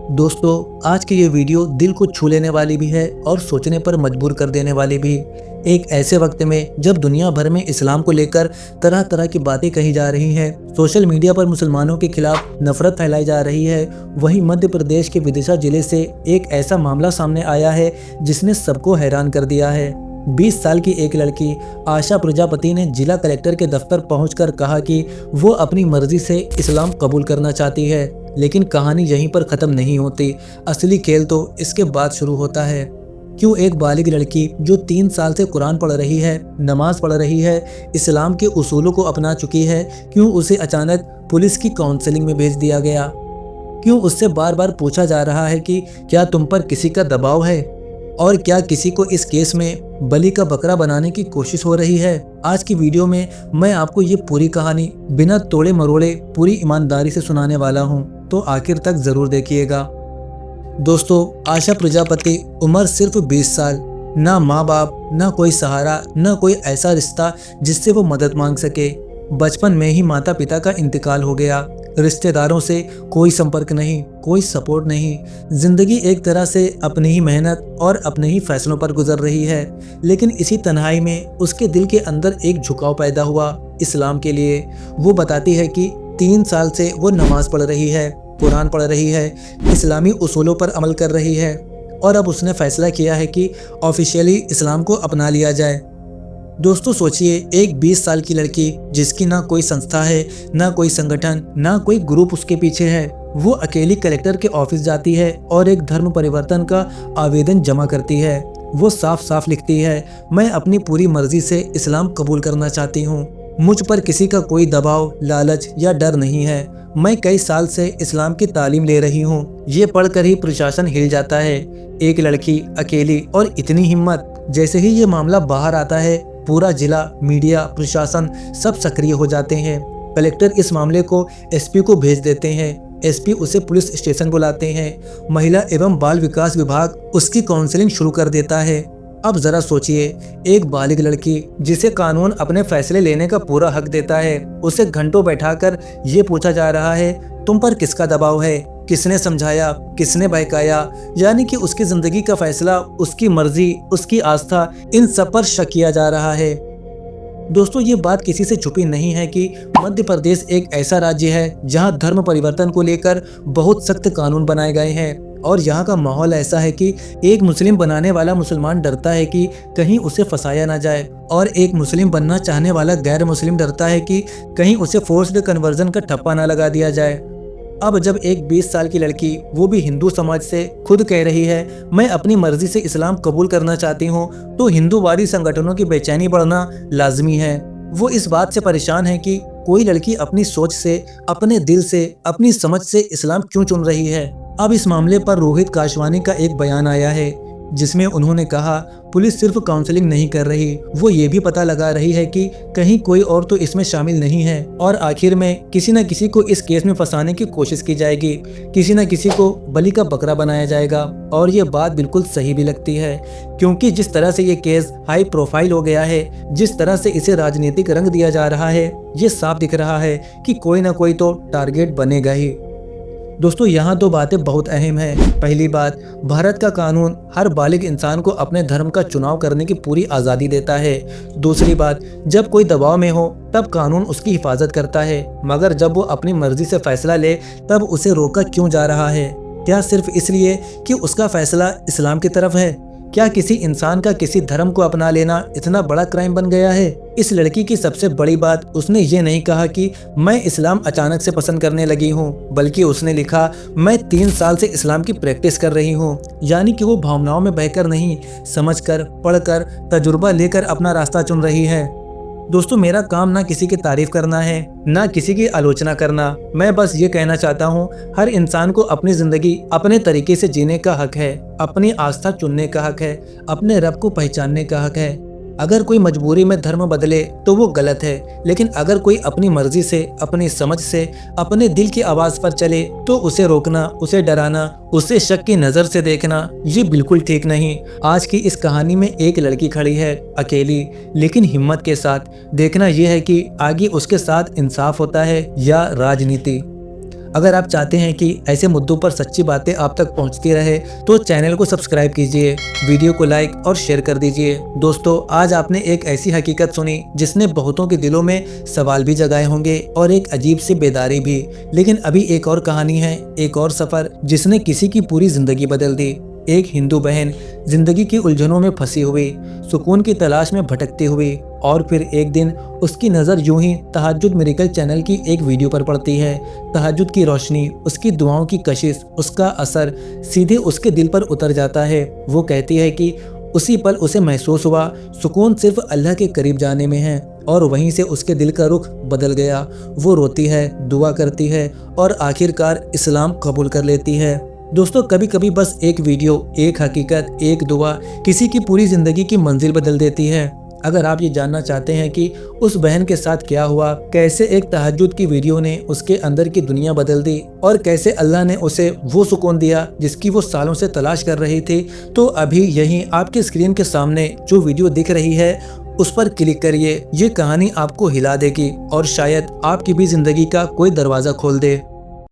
दोस्तों, आज की ये वीडियो दिल को छू लेने वाली भी है और सोचने पर मजबूर कर देने वाली भी। एक ऐसे वक्त में जब दुनिया भर में इस्लाम को लेकर तरह तरह की बातें कही जा रही हैं, सोशल मीडिया पर मुसलमानों के खिलाफ नफरत फैलाई जा रही है, वहीं मध्य प्रदेश के विदिशा जिले से एक ऐसा मामला सामने आया है जिसने सबको हैरान कर दिया है। 20 साल की एक लड़की आशा प्रजापति ने जिला कलेक्टर के दफ्तर पहुंचकर कहा कि वो अपनी मर्जी से इस्लाम कबूल करना चाहती है। लेकिन कहानी यहीं पर ख़त्म नहीं होती। असली खेल तो इसके बाद शुरू होता है। क्यों एक बालिग लड़की जो 3 साल से कुरान पढ़ रही है, नमाज पढ़ रही है, इस्लाम के उसूलों को अपना चुकी है, क्यों उसे अचानक पुलिस की काउंसलिंग में भेज दिया गया? क्यों उससे बार बार पूछा जा रहा है कि क्या तुम पर किसी का दबाव है और क्या किसी को इस केस में बलि का बकरा बनाने की कोशिश हो रही है? आज की वीडियो में मैं आपको ये पूरी कहानी बिना तोड़े मरोड़े पूरी ईमानदारी से सुनाने वाला हूँ, तो आखिर तक जरूर देखिएगा। दोस्तों, आशा प्रजापति, उम्र सिर्फ 20 साल, ना माँ बाप, ना कोई सहारा, ना कोई ऐसा रिश्ता जिससे वो मदद मांग सके। बचपन में ही माता पिता का इंतकाल हो गया। रिश्तेदारों से कोई संपर्क नहीं, कोई सपोर्ट नहीं। जिंदगी एक तरह से अपनी ही मेहनत और अपने ही फैसलों पर गुजर रही है। लेकिन इसी तन्हाई में उसके दिल के अंदर एक झुकाव पैदा हुआ इस्लाम के लिए। वो बताती है कि 3 साल से वो नमाज पढ़ रही है, कुरान पढ़ रही है, इस्लामी उसूलों पर अमल कर रही है और अब उसने फैसला किया है कि ऑफिशियली इस्लाम को अपना लिया जाए। दोस्तों सोचिए, एक 20 साल की लड़की जिसकी ना कोई संस्था है, ना कोई संगठन, ना कोई ग्रुप उसके पीछे है, वो अकेली कलेक्टर के ऑफिस जाती है और एक धर्म परिवर्तन का आवेदन जमा करती है। वो साफ साफ लिखती है, मैं अपनी पूरी मर्जी से इस्लाम कबूल करना चाहती हूँ। मुझ पर किसी का कोई दबाव, लालच या डर नहीं है। मैं कई साल से इस्लाम की तालीम ले रही हूँ। ये पढ़कर ही प्रशासन हिल जाता है। एक लड़की अकेली, और इतनी हिम्मत। जैसे ही ये मामला बाहर आता है, पूरा जिला, मीडिया, प्रशासन सब सक्रिय हो जाते हैं। कलेक्टर इस मामले को एसपी को भेज देते हैं। एसपी उसे पुलिस स्टेशन बुलाते हैं। महिला एवं बाल विकास विभाग उसकी काउंसलिंग शुरू कर देता है। अब जरा सोचिए, एक बालिग लड़की जिसे कानून अपने फैसले लेने का पूरा हक देता है, उसे घंटों बैठाकर ये पूछा जा रहा है, तुम पर किसका दबाव है, किसने समझाया, किसने बहकाया? यानी कि उसकी जिंदगी का फैसला, उसकी मर्जी, उसकी आस्था, इन सब पर शक किया जा रहा है। दोस्तों, ये बात किसी से छुपी नहीं है कि मध्य प्रदेश एक ऐसा राज्य है जहां धर्म परिवर्तन को लेकर बहुत सख्त कानून बनाए गए हैं और यहाँ का माहौल ऐसा है कि एक मुस्लिम बनाने वाला मुसलमान डरता है कि कहीं उसे फंसाया ना जाए, और एक मुस्लिम बनना चाहने वाला गैर मुस्लिम डरता है कि कहीं उसे फोर्स्ड कन्वर्जन का ठप्पा ना लगा दिया जाए। अब जब एक 20 साल की लड़की, वो भी हिंदू समाज से, खुद कह रही है मैं अपनी मर्जी से इस्लाम कबूल करना चाहती हूँ, तो हिंदूवादी संगठनों की बेचैनी बढ़ना लाजमी है। वो इस बात से परेशान है कि कोई लड़की अपनी सोच से, अपने दिल से, अपनी समझ से इस्लाम क्यों चुन रही है। अब इस मामले पर रोहित काशवानी का एक बयान आया है जिसमें उन्होंने कहा, पुलिस सिर्फ काउंसलिंग नहीं कर रही, वो ये भी पता लगा रही है कि कहीं कोई और तो इसमें शामिल नहीं है, और आखिर में किसी न किसी को इस केस में फंसाने की कोशिश की जाएगी, किसी न किसी को बलि का बकरा बनाया जाएगा। और ये बात बिल्कुल सही भी लगती है, क्योंकि जिस तरह से ये केस हाई प्रोफाइल हो गया है, जिस तरह से इसे राजनीतिक रंग दिया जा रहा है, ये साफ दिख रहा है कि कोई ना कोई तो टारगेट बनेगा ही। दोस्तों, यहाँ 2 बातें बहुत अहम है। पहली बात, भारत का कानून हर बालिग इंसान को अपने धर्म का चुनाव करने की पूरी आज़ादी देता है। दूसरी बात, जब कोई दबाव में हो तब कानून उसकी हिफाजत करता है, मगर जब वो अपनी मर्जी से फैसला ले तब उसे रोका क्यों जा रहा है? क्या सिर्फ इसलिए कि उसका फैसला इस्लाम की तरफ है? क्या किसी इंसान का किसी धर्म को अपना लेना इतना बड़ा क्राइम बन गया है? इस लड़की की सबसे बड़ी बात, उसने ये नहीं कहा कि मैं इस्लाम अचानक से पसंद करने लगी हूँ, बल्कि उसने लिखा, मैं 3 साल से इस्लाम की प्रैक्टिस कर रही हूँ। यानी कि वो भावनाओं में बहकर नहीं, समझकर, पढ़कर, तजुर्बा लेकर अपना रास्ता चुन रही है। दोस्तों, मेरा काम ना किसी की तारीफ करना है, ना किसी की आलोचना करना। मैं बस ये कहना चाहता हूँ, हर इंसान को अपनी जिंदगी अपने तरीके से जीने का हक है, अपनी आस्था चुनने का हक है, अपने रब को पहचानने का हक है। अगर कोई मजबूरी में धर्म बदले तो वो गलत है, लेकिन अगर कोई अपनी मर्जी से, अपनी समझ से, अपने दिल की आवाज़ पर चले तो उसे रोकना, उसे डराना, उसे शक की नज़र से देखना, ये बिल्कुल ठीक नहीं। आज की इस कहानी में एक लड़की खड़ी है अकेली, लेकिन हिम्मत के साथ। देखना यह है कि आगे उसके साथ इंसाफ होता है या राजनीति। अगर आप चाहते हैं कि ऐसे मुद्दों पर सच्ची बातें आप तक पहुंचती रहे तो चैनल को सब्सक्राइब कीजिए, वीडियो को लाइक और शेयर कर दीजिए। दोस्तों, आज आपने एक ऐसी हकीकत सुनी जिसने बहुतों के दिलों में सवाल भी जगाए होंगे और एक अजीब सी बेदारी भी। लेकिन अभी एक और कहानी है, एक और सफर जिसने किसी की पूरी जिंदगी बदल दी। एक हिंदू बहन जिंदगी की उलझनों में फंसी हुई, सुकून की तलाश में भटकती हुई, और फिर एक दिन उसकी नज़र यूं ही तहज्जुद मिरेकल चैनल की एक वीडियो पर पड़ती है। तहज्जुद की रोशनी, उसकी दुआओं की कशिश, उसका असर सीधे उसके दिल पर उतर जाता है। वो कहती है कि उसी पल उसे महसूस हुआ सुकून सिर्फ अल्लाह के करीब जाने में है, और वहीं से उसके दिल का रुख बदल गया। वो रोती है, दुआ करती है और आखिरकार इस्लाम कबूल कर लेती है। दोस्तों, कभी कभी बस एक वीडियो, एक हकीकत, एक दुआ किसी की पूरी जिंदगी की मंजिल बदल देती है। अगर आप ये जानना चाहते हैं कि उस बहन के साथ क्या हुआ, कैसे एक तहज्जुद की वीडियो ने उसके अंदर की दुनिया बदल दी और कैसे अल्लाह ने उसे वो सुकून दिया जिसकी वो सालों से तलाश कर रही थी, तो अभी यहीं आपकी स्क्रीन के सामने जो वीडियो दिख रही है उस पर क्लिक करिए। ये कहानी आपको हिला देगी और शायद आपकी भी जिंदगी का कोई दरवाजा खोल दे।